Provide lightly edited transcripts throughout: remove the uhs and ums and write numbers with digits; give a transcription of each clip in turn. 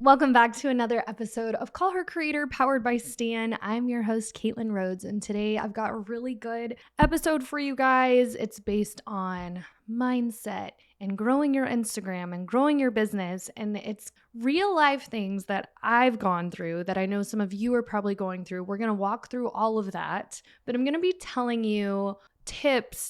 Welcome back to another episode of Call Her Creator powered by Stan. I'm your host, Caitlin Rhodes, and today I've got a really good episode for you guys. It's based on mindset and growing your Instagram and growing your business, and it's real life things that I've gone through that I know some of you are probably going through. We're going to walk through all of that, but I'm going to be telling you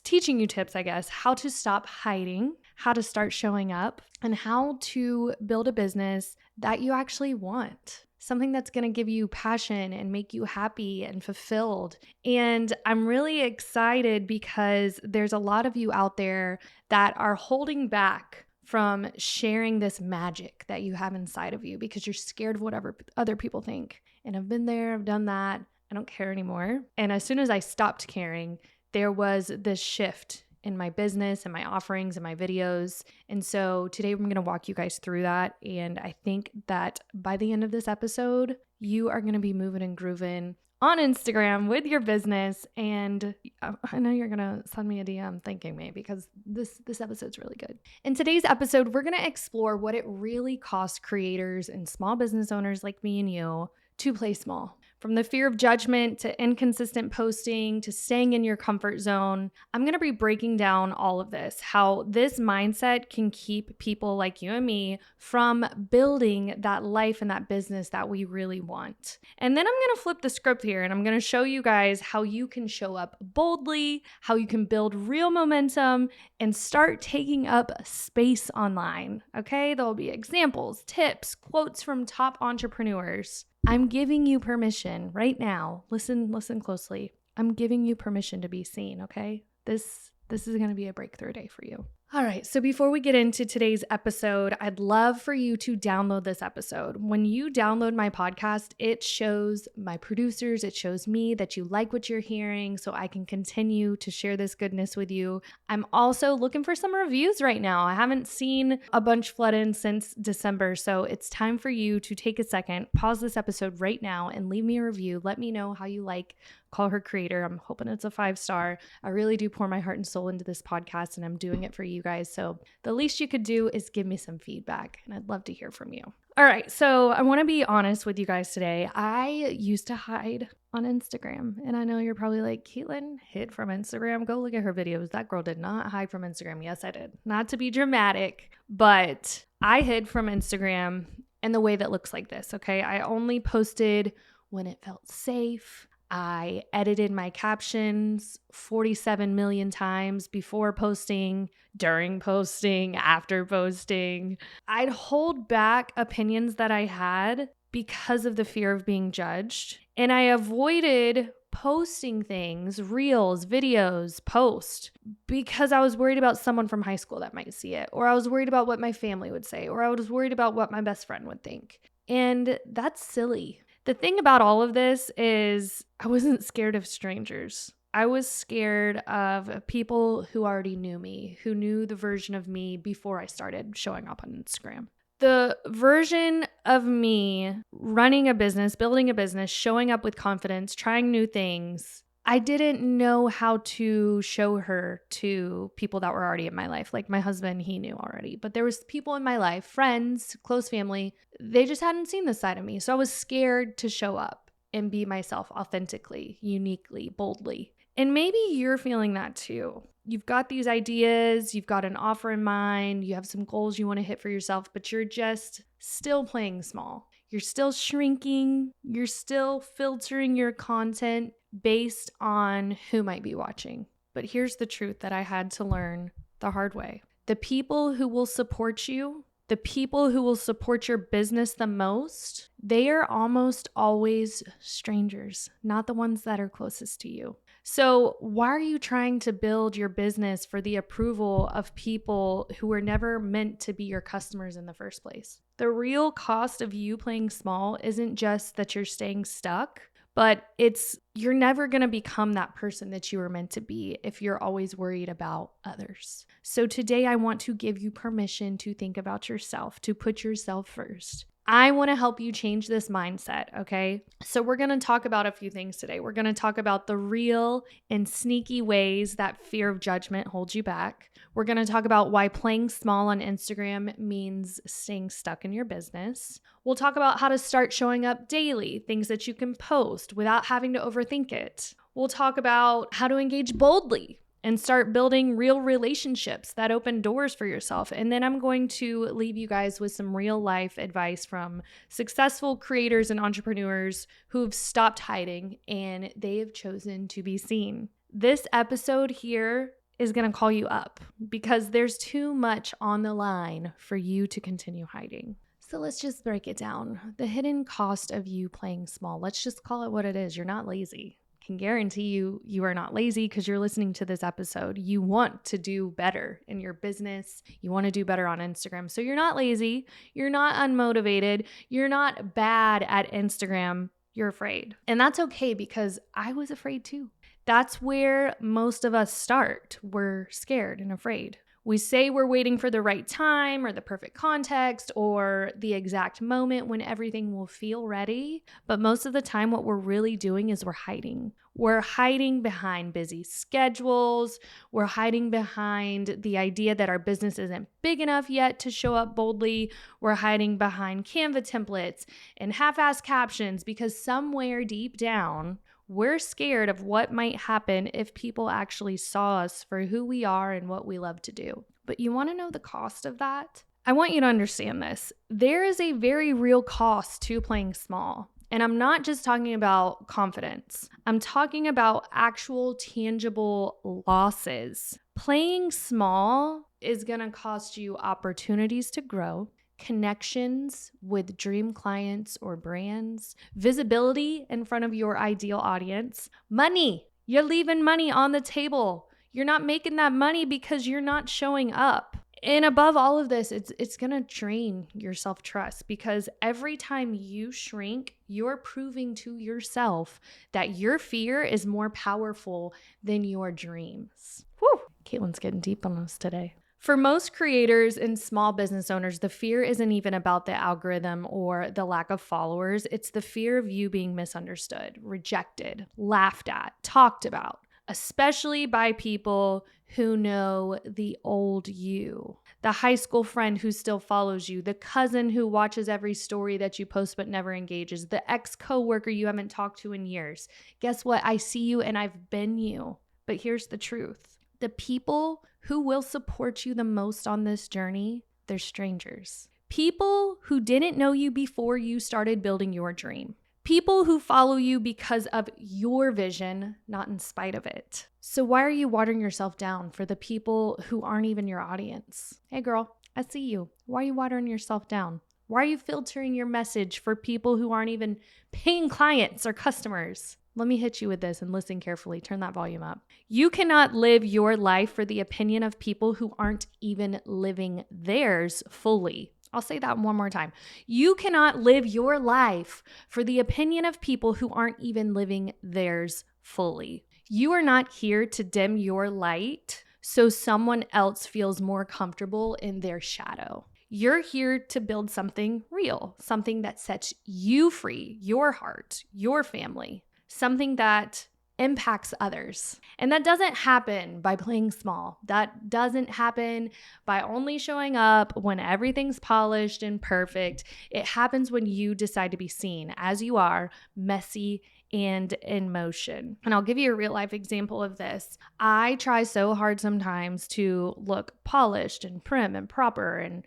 teaching you tips, I guess, how to stop hiding, how to start showing up, and how to build a business that you actually want. Something that's going to give you passion and make you happy and fulfilled. And I'm really excited because there's a lot of you out there that are holding back from sharing this magic that you have inside of you because you're scared of whatever other people think. And I've been there, I've done that. I don't care anymore. And as soon as I stopped caring, there was this shift in my business and my offerings and my videos. And so today I'm going to walk you guys through that. And I think that by the end of this episode, you are going to be moving and grooving on Instagram with your business. And I know you're going to send me a DM thanking me because this episode's really good. In today's episode, we're going to explore what it really costs creators and small business owners like me and you to play small. From the fear of judgment to inconsistent posting to staying in your comfort zone, I'm going to be breaking down all of this, how this mindset can keep people like you and me from building that life and that business that we really want. And then I'm going to flip the script here and I'm going to show you guys how you can show up boldly, how you can build real momentum and start taking up space online. Okay, there'll be examples, tips, quotes from top entrepreneurs. I'm giving you permission right now. Listen closely. I'm giving you permission to be seen, okay? This is going to be a breakthrough day for you. All right, so before we get into today's episode, I'd love for you to download this episode. When you download my podcast, it shows my producers, it shows me that you like what you're hearing so I can continue to share this goodness with you. I'm also looking for some reviews right now. I haven't seen a bunch flood in since December, so it's time for you to take a second, pause this episode right now, and leave me a review. Let me know how you like Call Her Creator. I'm hoping it's a 5-star. I really do pour my heart and soul into this podcast, and I'm doing it for you guys. So the least you could do is give me some feedback, and I'd love to hear from you. All right, so I want to be honest with you guys today. I used to hide on Instagram, and I know you're probably like, Caitlin hid from Instagram. Go look at her videos. That girl did not hide from Instagram. Yes, I did. Not to be dramatic, but I hid from Instagram in the way that looks like this, okay? I only posted when it felt safe. I edited my captions 47 million times before posting, during posting, after posting. I'd hold back opinions that I had because of the fear of being judged. And I avoided posting things, reels, videos, post, because I was worried about someone from high school that might see it, or I was worried about what my family would say, or I was worried about what my best friend would think. And that's silly. The thing about all of this is I wasn't scared of strangers. I was scared of people who already knew me, who knew the version of me before I started showing up on Instagram. The version of me running a business, building a business, showing up with confidence, trying new things, I didn't know how to show her to people that were already in my life. Like my husband, he knew already. But there was people in my life, friends, close family, they just hadn't seen this side of me. So I was scared to show up and be myself authentically, uniquely, boldly. And maybe you're feeling that too. You've got these ideas, you've got an offer in mind, you have some goals you want to hit for yourself, but you're just still playing small. You're still shrinking. You're still filtering your content based on who might be watching. But here's the truth that I had to learn the hard way. The people who will support you, the people who will support your business the most, they are almost always strangers, not the ones that are closest to you. So why are you trying to build your business for the approval of people who were never meant to be your customers in the first place? The real cost of you playing small isn't just that you're staying stuck, but it's you're never going to become that person that you were meant to be if you're always worried about others. So today I want to give you permission to think about yourself, to put yourself first. I want to help you change this mindset, okay? So we're going to talk about a few things today. We're going to talk about the real and sneaky ways that fear of judgment holds you back. We're going to talk about why playing small on Instagram means staying stuck in your business. We'll talk about how to start showing up daily, things that you can post without having to overthink it. We'll talk about how to engage boldly and start building real relationships that open doors for yourself. And then I'm going to leave you guys with some real life advice from successful creators and entrepreneurs who've stopped hiding and they have chosen to be seen. This episode here is going to call you up because there's too much on the line for you to continue hiding. So let's just break it down. The hidden cost of you playing small, let's just call it what it is. You're not lazy. Can guarantee you are not lazy because you're listening to this episode. You want to do better in your business. You want to do better on Instagram. So you're not lazy. You're not unmotivated. You're not bad at Instagram. You're afraid. And that's okay because I was afraid too. That's where most of us start. We're scared and afraid. We say we're waiting for the right time or the perfect context or the exact moment when everything will feel ready. But most of the time, what we're really doing is we're hiding. We're hiding behind busy schedules. We're hiding behind the idea that our business isn't big enough yet to show up boldly. We're hiding behind Canva templates and half-assed captions because somewhere deep down, we're scared of what might happen if people actually saw us for who we are and what we love to do. But you want to know the cost of that? I want you to understand this. There is a very real cost to playing small. And I'm not just talking about confidence. I'm talking about actual tangible losses. Playing small is going to cost you opportunities to grow, connections with dream clients or brands, visibility in front of your ideal audience, money. You're leaving money on the table. You're not making that money because you're not showing up. And above all of this, it's going to drain your self-trust because every time you shrink, you're proving to yourself that your fear is more powerful than your dreams. Whew, Caitlin's getting deep on us today. For most creators and small business owners, the fear isn't even about the algorithm or the lack of followers. It's the fear of you being misunderstood, rejected, laughed at, talked about, especially by people who know the old you, the high school friend who still follows you, the cousin who watches every story that you post but never engages, the ex-coworker you haven't talked to in years. Guess what? I see you and I've been you. But here's the truth. The people who will support you the most on this journey, they're strangers. People who didn't know you before you started building your dream. People who follow you because of your vision, not in spite of it. So why are you watering yourself down for the people who aren't even your audience? Hey girl, I see you. Why are you watering yourself down? Why are you filtering your message for people who aren't even paying clients or customers? Let me hit you with this and listen carefully. Turn that volume up. You cannot live your life for the opinion of people who aren't even living theirs fully. I'll say that one more time. You cannot live your life for the opinion of people who aren't even living theirs fully. You are not here to dim your light so someone else feels more comfortable in their shadow. You're here to build something real, something that sets you free, your heart, your family, something that impacts others. And that doesn't happen by playing small. That doesn't happen by only showing up when everything's polished and perfect. It happens when you decide to be seen as you are, messy and in motion. And I'll give you a real life example of this. I try so hard sometimes to look polished and prim and proper. And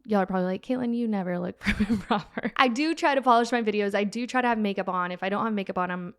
y'all are probably like, Caitlin, you never look prim and proper. I do try to polish my videos. I do try to have makeup on. If I don't have makeup on, I'm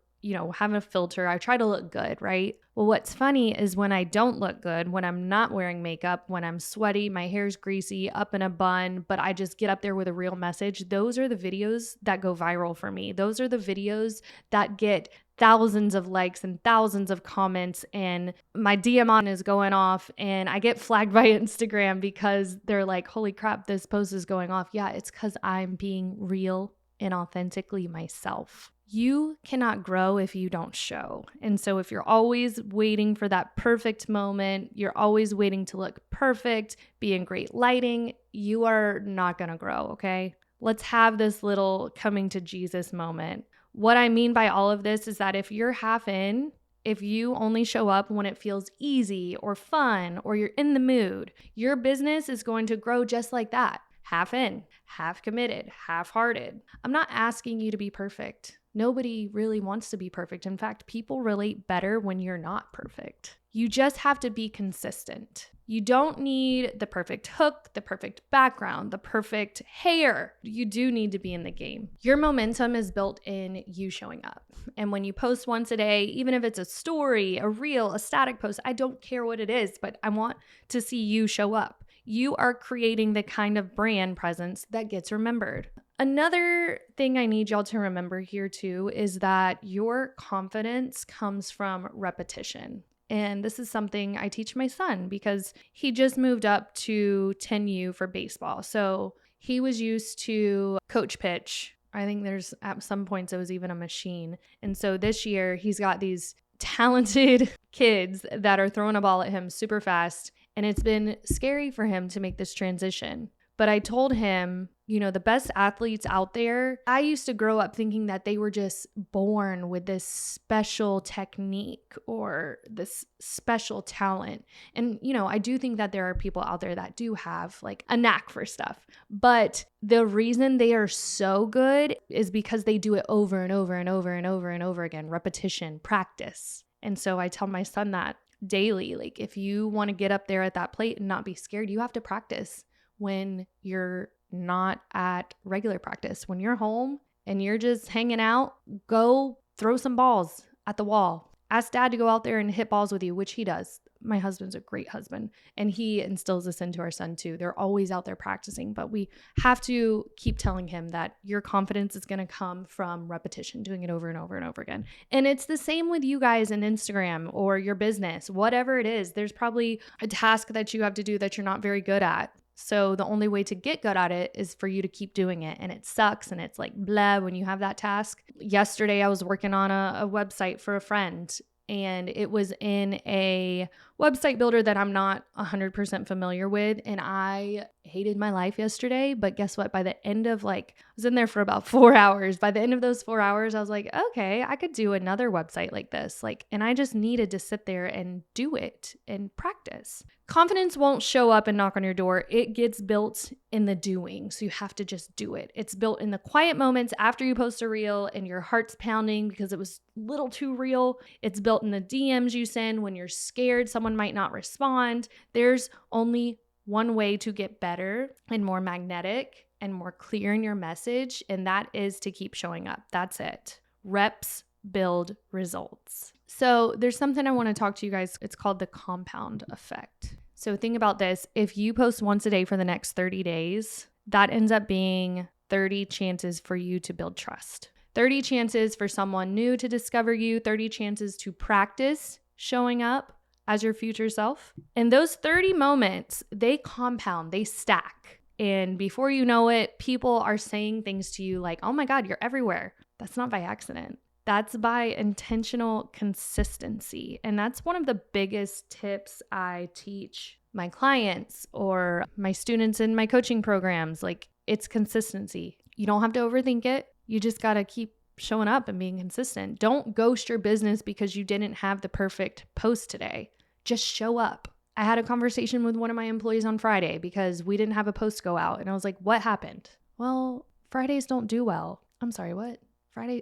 having a filter. I try to look good, right? Well, what's funny is when I don't look good, when I'm not wearing makeup, when I'm sweaty, my hair's greasy, up in a bun, but I just get up there with a real message, those are the videos that go viral for me. Those are the videos that get thousands of likes and thousands of comments, and my DM on is going off, and I get flagged by Instagram because they're like, holy crap, this post is going off. Yeah, it's because I'm being real and authentically myself. You cannot grow if you don't show. And so if you're always waiting for that perfect moment, you're always waiting to look perfect, be in great lighting, you are not going to grow, okay? Let's have this little coming to Jesus moment. What I mean by all of this is that if you're half in, if you only show up when it feels easy or fun or you're in the mood, your business is going to grow just like that. Half in, half committed, half-hearted. I'm not asking you to be perfect. Nobody really wants to be perfect. In fact, people relate better when you're not perfect. You just have to be consistent. You don't need the perfect hook, the perfect background, the perfect hair. You do need to be in the game. Your momentum is built in you showing up. And when you post once a day, even if it's a story, a reel, a static post, I don't care what it is, but I want to see you show up. You are creating the kind of brand presence that gets remembered. Another thing I need y'all to remember here too is that your confidence comes from repetition. And this is something I teach my son because he just moved up to 10U for baseball. So he was used to coach pitch. I think there's at some points it was even a machine. And so this year he's got these talented kids that are throwing a ball at him super fast. And it's been scary for him to make this transition. But I told him, the best athletes out there, I used to grow up thinking that they were just born with this special technique or this special talent. And, I do think that there are people out there that do have like a knack for stuff. But the reason they are so good is because they do it over and over and over and over and over again. Repetition, practice. And so I tell my son that daily, like if you want to get up there at that plate and not be scared, you have to practice when you're not at regular practice. When you're home and you're just hanging out, go throw some balls at the wall. Ask dad to go out there and hit balls with you, which he does. My husband's a great husband and he instills this into our son too. They're always out there practicing, but we have to keep telling him that your confidence is going to come from repetition, doing it over and over and over again. And it's the same with you guys in Instagram or your business, whatever it is. There's probably a task that you have to do that you're not very good at. So the only way to get good at it is for you to keep doing it. And it sucks and it's like blah when you have that task. Yesterday, I was working on a website for a friend and it was in a website builder that I'm not 100% familiar with. And I hated my life yesterday. But guess what? By the end of I was in there for about 4 hours. By the end of those 4 hours, I was like, okay, I could do another website like this. And I just needed to sit there and do it and practice. Confidence won't show up and knock on your door. It gets built in the doing. So you have to just do it. It's built in the quiet moments after you post a reel and your heart's pounding because it was a little too real. It's built in the DMs you send when you're scared someone might not respond. There's only one way to get better and more magnetic and more clear in your message, and that is to keep showing up. That's it. Reps build results. So there's something I want to talk to you guys. It's called the compound effect. So think about this. If you post once a day for the next 30 days, that ends up being 30 chances for you to build trust. 30 chances for someone new to discover you, 30 chances to practice showing up as your future self. And those 30 moments, they compound, they stack. And before you know it, people are saying things to you like, oh my God, you're everywhere. That's not by accident. That's by intentional consistency. And that's one of the biggest tips I teach my clients or my students in my coaching programs. It's consistency. You don't have to overthink it. You just got to keep showing up and being consistent. Don't ghost your business because you didn't have the perfect post today. Just show up. I had a conversation with one of my employees on Friday because we didn't have a post go out. And I was like, what happened? Well, Fridays don't do well. I'm sorry, what?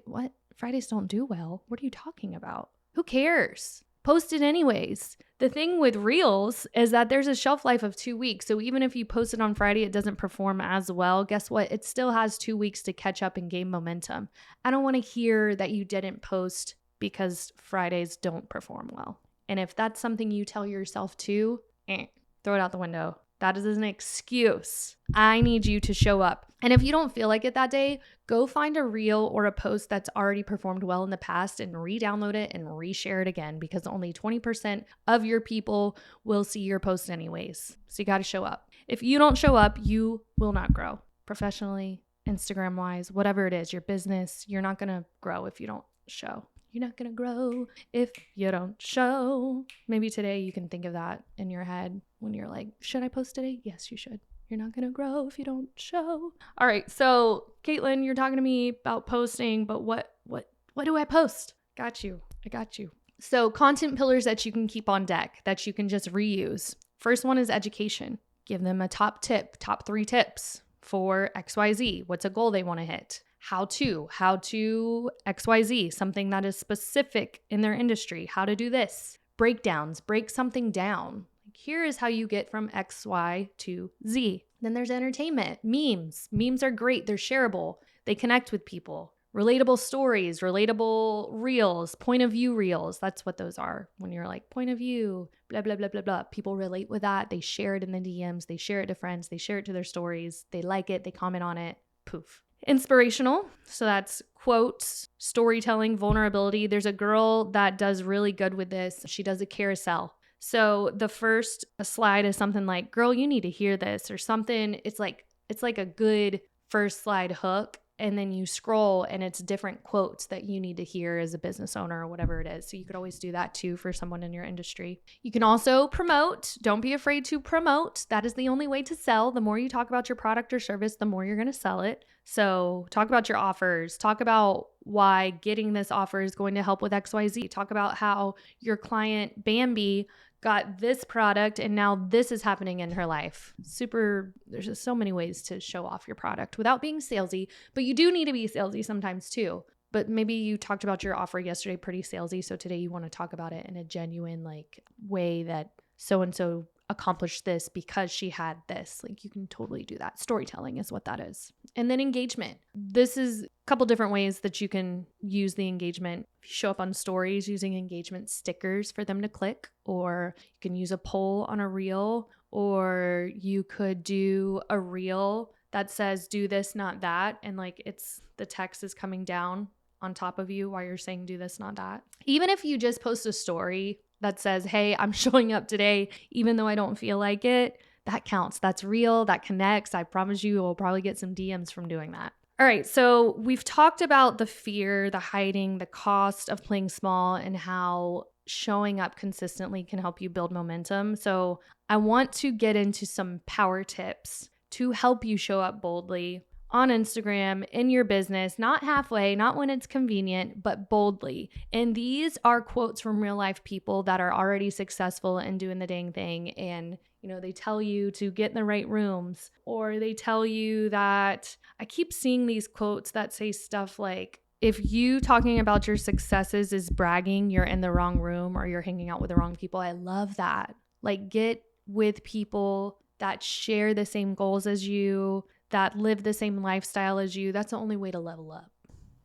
What? Fridays don't do well? What are you talking about? Who cares? Post it anyways. The thing with Reels is that there's a shelf life of 2 weeks. So even if you post it on Friday, it doesn't perform as well. Guess what? It still has 2 weeks to catch up and gain momentum. I don't want to hear that you didn't post because Fridays don't perform well. And if that's something you tell yourself too, throw it out the window. That is an excuse. I need you to show up. And if you don't feel like it that day, go find a reel or a post that's already performed well in the past and re-download it and reshare it again because only 20% of your people will see your post anyways. So you got to show up. If you don't show up, you will not grow professionally, Instagram wise, whatever it is, your business. You're not going to grow if you don't show. You're not going to grow if you don't show. Maybe today you can think of that in your head when you're like, should I post today? Yes, you should. You're not going to grow if you don't show. All right. So Caitlin, you're talking to me about posting, but what do I post? Got you. I got you. So content pillars that you can keep on deck that you can just reuse. First one is education. Give them a top 3 tips for XYZ. What's a goal they want to hit? How to XYZ, something that is specific in their industry. How to do this. Breakdowns, break something down. Here is how you get from X, Y to Z. Then there's entertainment, memes. Memes are great. They're shareable. They connect with people. Relatable stories, relatable reels, point of view reels. That's what those are. When you're like, point of view, blah, blah, blah, blah, blah. People relate with that. They share it in the DMs. They share it to friends. They share it to their stories. They like it. They comment on it. Poof. Inspirational. So that's quotes, storytelling, vulnerability. There's a girl that does really good with this. She does a carousel. So the first slide is something like, girl, you need to hear this, or something. It's like a good first slide hook. And then you scroll and it's different quotes that you need to hear as a business owner or whatever it is. So you could always do that too for someone in your industry. You can also promote. Don't be afraid to promote. That is the only way to sell. The more you talk about your product or service, the more you're going to sell it. So talk about your offers. Talk about why getting this offer is going to help with XYZ. Talk about how your client Bambi got this product and now this is happening in her life. There's just so many ways to show off your product without being salesy, but you do need to be salesy sometimes too. But maybe you talked about your offer yesterday pretty salesy, so today you want to talk about it in a genuine way that so-and-so accomplished this because she had this. You can totally do that. Storytelling is what that is. And then engagement. This is a couple different ways that you can use the engagement. If you show up on stories using engagement stickers for them to click, or you can use a poll on a reel, or you could do a reel that says do this, not that. And the text is coming down on top of you while you're saying do this, not that. Even if you just post a story that says, hey, I'm showing up today, even though I don't feel like it, that counts. That's real. That connects. I promise you will probably get some DMs from doing that. All right. So we've talked about the fear, the hiding, the cost of playing small, and how showing up consistently can help you build momentum. So I want to get into some power tips to help you show up boldly on Instagram, in your business, not halfway, not when it's convenient, but boldly. And these are quotes from real life people that are already successful and doing the dang thing. And, they tell you to get in the right rooms, or they tell you that I keep seeing these quotes that say stuff like, if you talking about your successes is bragging, you're in the wrong room or you're hanging out with the wrong people. I love that. Get with people that share the same goals as you, that live the same lifestyle as you. That's the only way to level up.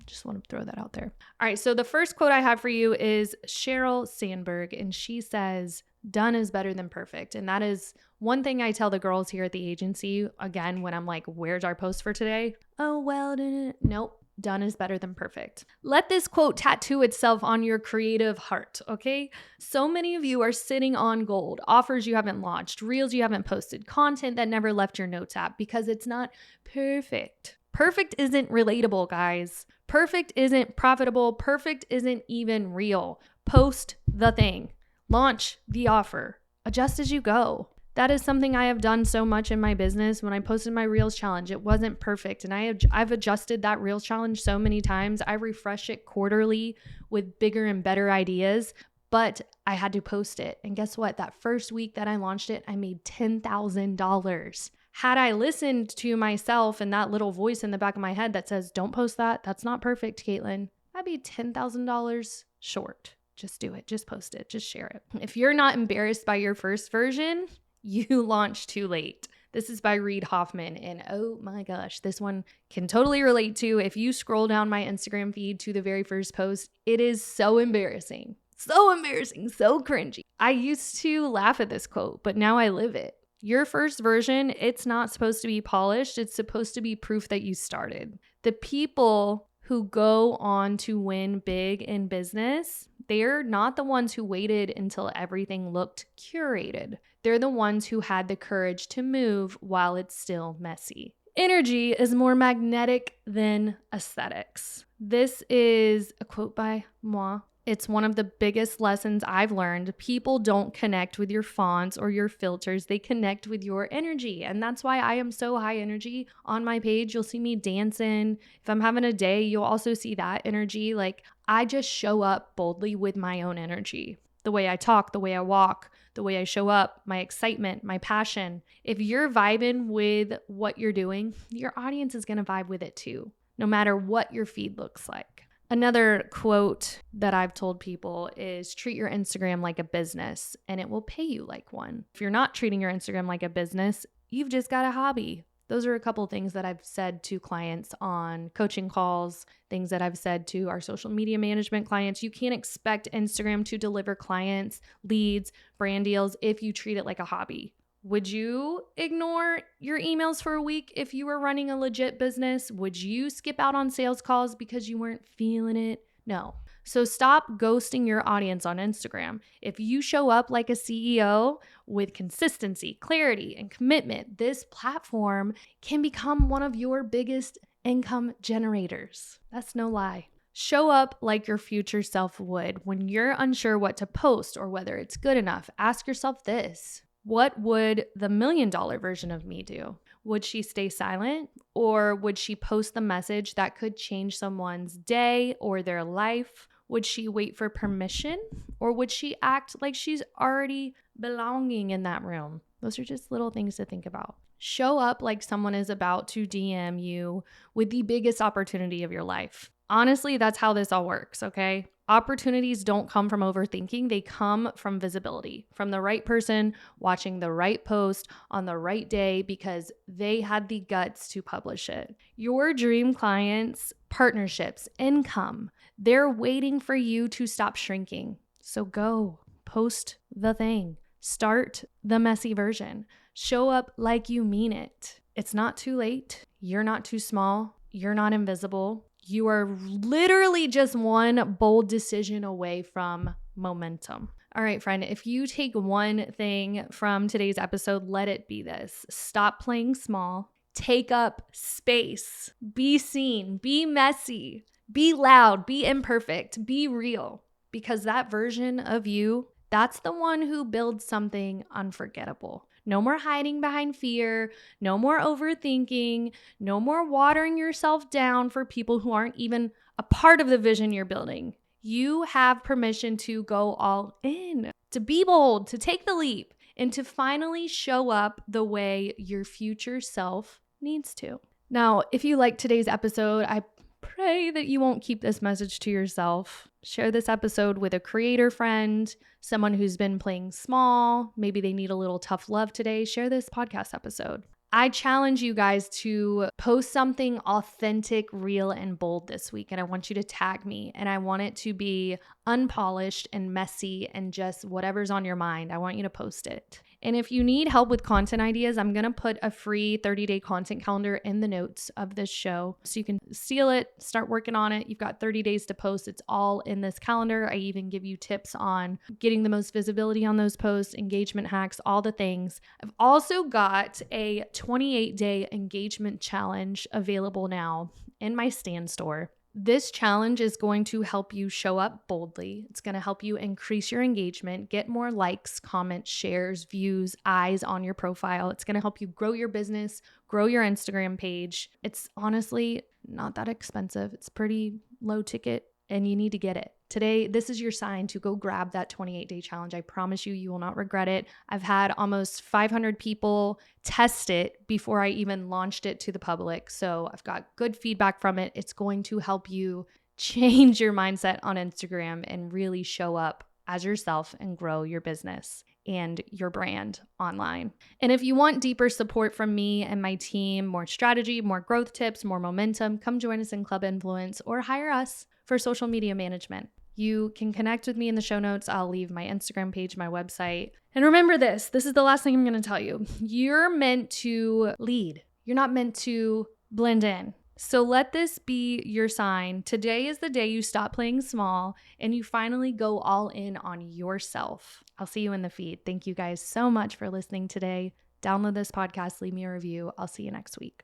Just want to throw that out there. All right. So the first quote I have for you is Sheryl Sandberg. And she says, done is better than perfect. And that is one thing I tell the girls here at the agency. Again, when I'm like, where's our post for today? Oh, well, nope. Done is better than perfect. Let this quote tattoo itself on your creative heart, okay? So many of you are sitting on gold, offers you haven't launched, reels you haven't posted, content that never left your notes app because it's not perfect. Perfect isn't relatable, guys. Perfect isn't profitable. Perfect isn't even real. Post the thing. Launch the offer. Adjust as you go. That is something I have done so much in my business. When I posted my Reels challenge, it wasn't perfect. And I've adjusted that Reels challenge so many times. I refresh it quarterly with bigger and better ideas, but I had to post it. And guess what? That first week that I launched it, I made $10,000. Had I listened to myself and that little voice in the back of my head that says, don't post that, that's not perfect, Caitlin, I'd be $10,000 short. Just do it. Just post it. Just share it. If you're not embarrassed by your first version, you launched too late. This is by Reid Hoffman. And oh my gosh, this one can totally relate to. If you scroll down my Instagram feed to the very first post, it is so embarrassing. So embarrassing, so cringy. I used to laugh at this quote, but now I live it. Your first version, it's not supposed to be polished. It's supposed to be proof that you started. The people who go on to win big in business, they're not the ones who waited until everything looked curated. They're the ones who had the courage to move while it's still messy. Energy is more magnetic than aesthetics. This is a quote by moi. It's one of the biggest lessons I've learned. People don't connect with your fonts or your filters. They connect with your energy. And that's why I am so high energy on my page. You'll see me dancing. If I'm having a day, you'll also see that energy. Like, I just show up boldly with my own energy. The way I talk, the way I walk, the way I show up, my excitement, my passion. If you're vibing with what you're doing, your audience is going to vibe with it too, no matter what your feed looks like. Another quote that I've told people is treat your Instagram like a business and it will pay you like one. If you're not treating your Instagram like a business, you've just got a hobby. Those are a couple of things that I've said to clients on coaching calls, things that I've said to our social media management clients. You can't expect Instagram to deliver clients, leads, brand deals if you treat it like a hobby. Would you ignore your emails for a week if you were running a legit business? Would you skip out on sales calls because you weren't feeling it? No. So stop ghosting your audience on Instagram. If you show up like a CEO with consistency, clarity, and commitment, this platform can become one of your biggest income generators. That's no lie. Show up like your future self would. When you're unsure what to post or whether it's good enough, ask yourself this. What would the $1 million version of me do? Would she stay silent, or would she post the message that could change someone's day or their life? Would she wait for permission, or would she act like she's already belonging in that room? Those are just little things to think about. Show up like someone is about to DM you with the biggest opportunity of your life. Honestly, that's how this all works, okay? Opportunities don't come from overthinking. They come from visibility, from the right person watching the right post on the right day because they had the guts to publish it. Your dream clients, partnerships, income, they're waiting for you to stop shrinking. So go post the thing. Start the messy version. Show up like you mean it. It's not too late. You're not too small. You're not invisible. You are literally just one bold decision away from momentum. All right, friend, if you take one thing from today's episode, let it be this. Stop playing small. Take up space. Be seen. Be messy. Be loud. Be imperfect. Be real. Because that version of you, that's the one who builds something unforgettable. No more hiding behind fear, no more overthinking, no more watering yourself down for people who aren't even a part of the vision you're building. You have permission to go all in, to be bold, to take the leap, and to finally show up the way your future self needs to. Now, if you like today's episode, I pray that you won't keep this message to yourself. Share this episode with a creator friend, someone who's been playing small. Maybe they need a little tough love today. Share this podcast episode. I challenge you guys to post something authentic, real, and bold this week. And I want you to tag me. And I want it to be unpolished and messy and just whatever's on your mind. I want you to post it. And if you need help with content ideas, I'm going to put a free 30-day content calendar in the notes of this show. So you can steal it, start working on it. You've got 30 days to post. It's all in this calendar. I even give you tips on getting the most visibility on those posts, engagement hacks, all the things. I've also got a 28-day engagement challenge available now in my Stan store. This challenge is going to help you show up boldly. It's going to help you increase your engagement, get more likes, comments, shares, views, eyes on your profile. It's going to help you grow your business, grow your Instagram page. It's honestly not that expensive. It's pretty low ticket and you need to get it. Today, this is your sign to go grab that 28-day challenge. I promise you, you will not regret it. I've had almost 500 people test it before I even launched it to the public. So I've got good feedback from it. It's going to help you change your mindset on Instagram and really show up as yourself and grow your business and your brand online. And if you want deeper support from me and my team, more strategy, more growth tips, more momentum, come join us in Club Influence or hire us for social media management. You can connect with me in the show notes. I'll leave my Instagram page, my website. And remember this is the last thing I'm going to tell you. You're meant to lead. You're not meant to blend in. So let this be your sign. Today is the day you stop playing small and you finally go all in on yourself. I'll see you in the feed. Thank you guys so much for listening today. Download this podcast, leave me a review. I'll see you next week.